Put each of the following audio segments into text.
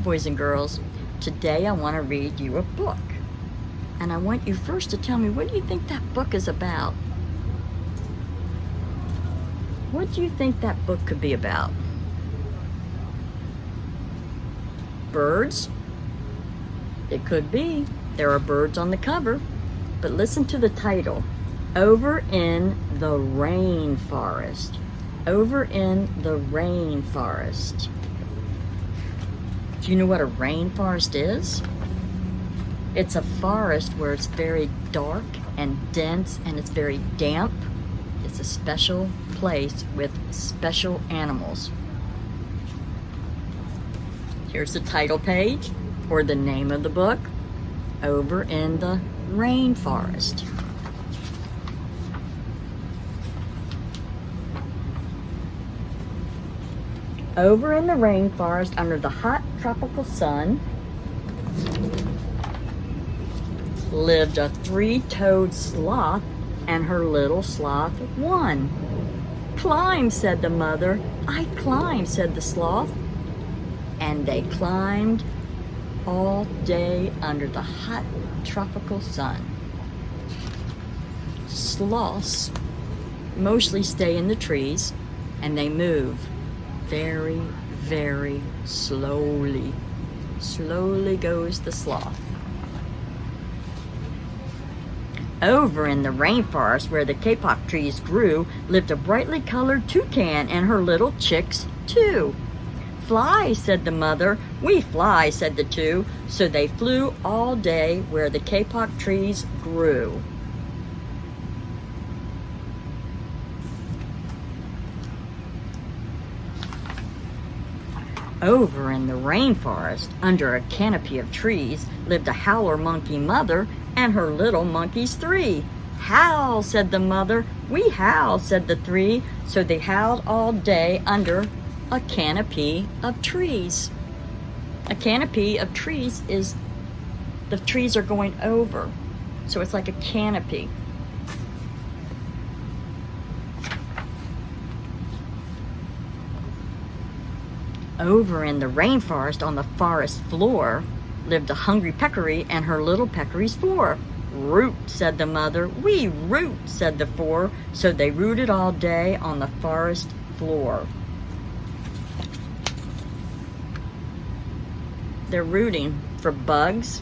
boys and girls. Today I want to read you a book. And I want you first to tell me, what do you think that book is about? What do you think that book could be about? Birds? It could be. There are birds on the cover. But listen to the title. Over in the Rainforest. Over in the Rainforest. Do you know what a rainforest is? It's a forest where it's very dark and dense and it's very damp. It's a special place with special animals. Here's the title page or the name of the book. Over in the Rainforest. Over in the rainforest, under the hot tropical sun, lived a three-toed sloth and her little sloth won. Climb, said the mother. I climb, said the sloth. And they climbed all day under the hot tropical sun. Sloths mostly stay in the trees and they move very, very slowly. Slowly goes the sloth. Over in the rainforest where the kapok trees grew lived a brightly colored toucan and her little chicks too. Fly, said the mother. We fly, said the two. So they flew all day where the kapok trees grew. Over in the rainforest, under a canopy of trees, lived a howler monkey mother and her little monkeys three. Howl, said the mother. We howl, said the three. So they howled all day under a canopy of trees. A canopy of trees is, the trees are going over. So it's like a canopy. Over in the rainforest on the forest floor lived a hungry peccary and her little peccaries four. Root, said the mother. We root, said the four. So they rooted all day on the forest floor. They're rooting for bugs.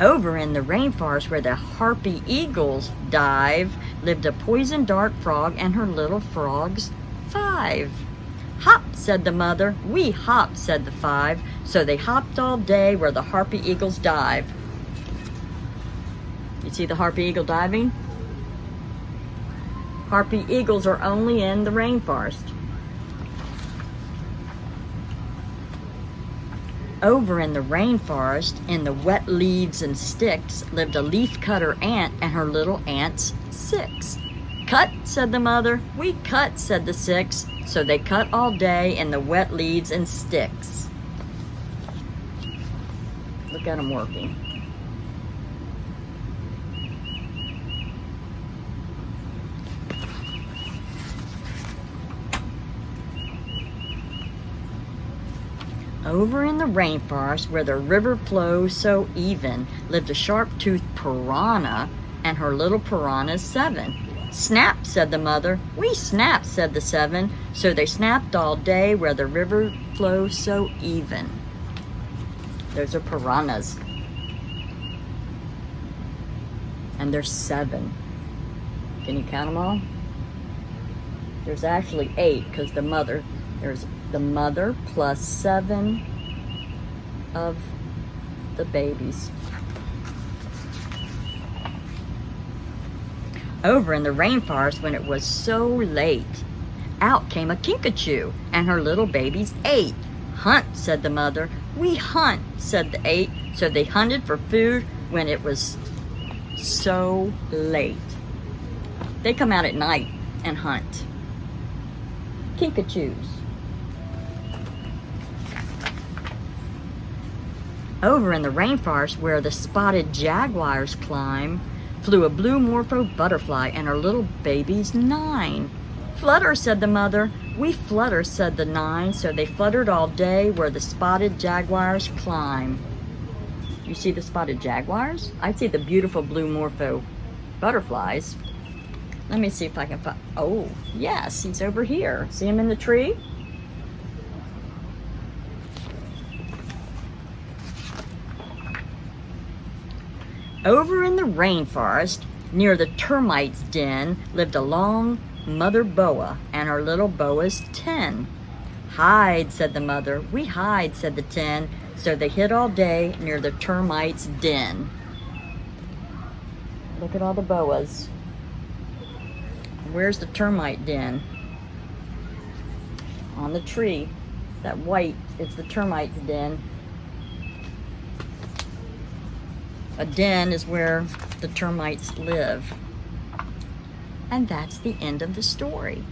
Over in the rainforest where the harpy eagles dive lived a poison dart frog and her little frogs five. Hop, said the mother. We hop, said the five. So they hopped all day where the harpy eagles dive. You see the harpy eagle diving? Harpy eagles are only in the rainforest. Over in the rainforest, in the wet leaves and sticks, lived a leaf-cutter ant and her little ants six. Cut, said the mother. We cut, said the six. So they cut all day in the wet leaves and sticks. Look at them working. Over in the rainforest where the river flows so even lived a sharp-toothed piranha and her little piranhas seven. Snap, said the mother. We snap, said the seven. So they snapped all day where the river flows so even. Those are piranhas. And there's seven. Can you count them all? There's actually 8 because there's the mother plus 7 of the babies. Over in the rainforest when it was so late, out came a kinkajou and her little babies 8. Hunt, said the mother. We hunt, said the 8. So they hunted for food when it was so late. They come out at night and hunt. Kinkajous. Over in the rainforest where the spotted jaguars climb, flew a blue morpho butterfly and her little babies 9. flutter, said the mother. We flutter, said the 9. So they fluttered all day where the spotted jaguars climb. You see the spotted jaguars? I see the beautiful blue morpho butterflies. Let me see if I can find, oh, yes, he's over here. See him in the tree? Over in the rainforest, near the termites' den, lived a long mother boa and her little boas 10. Hide, said the mother. We hide, said the 10. So they hid all day near the termites' den. Look at all the boas. Where's the termite den? On the tree. That white is the termite den. A den is where the termites live. And that's the end of the story.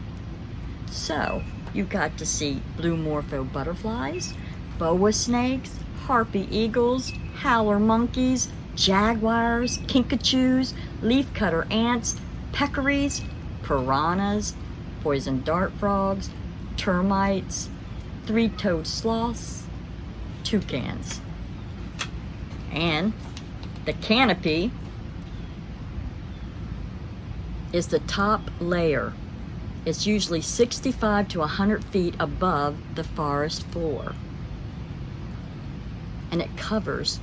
So, you got to see blue morpho butterflies, boa snakes, harpy eagles, howler monkeys, jaguars, kinkajous, leafcutter ants, peccaries, piranhas, poison dart frogs, termites, three-toed sloths, toucans. And the canopy is the top layer. It's usually 65 to 100 feet above the forest floor. And it covers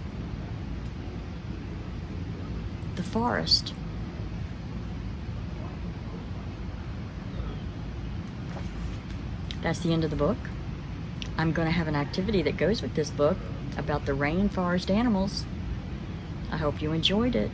the forest. That's the end of the book. I'm going to have an activity that goes with this book about the rainforest animals. I hope you enjoyed it.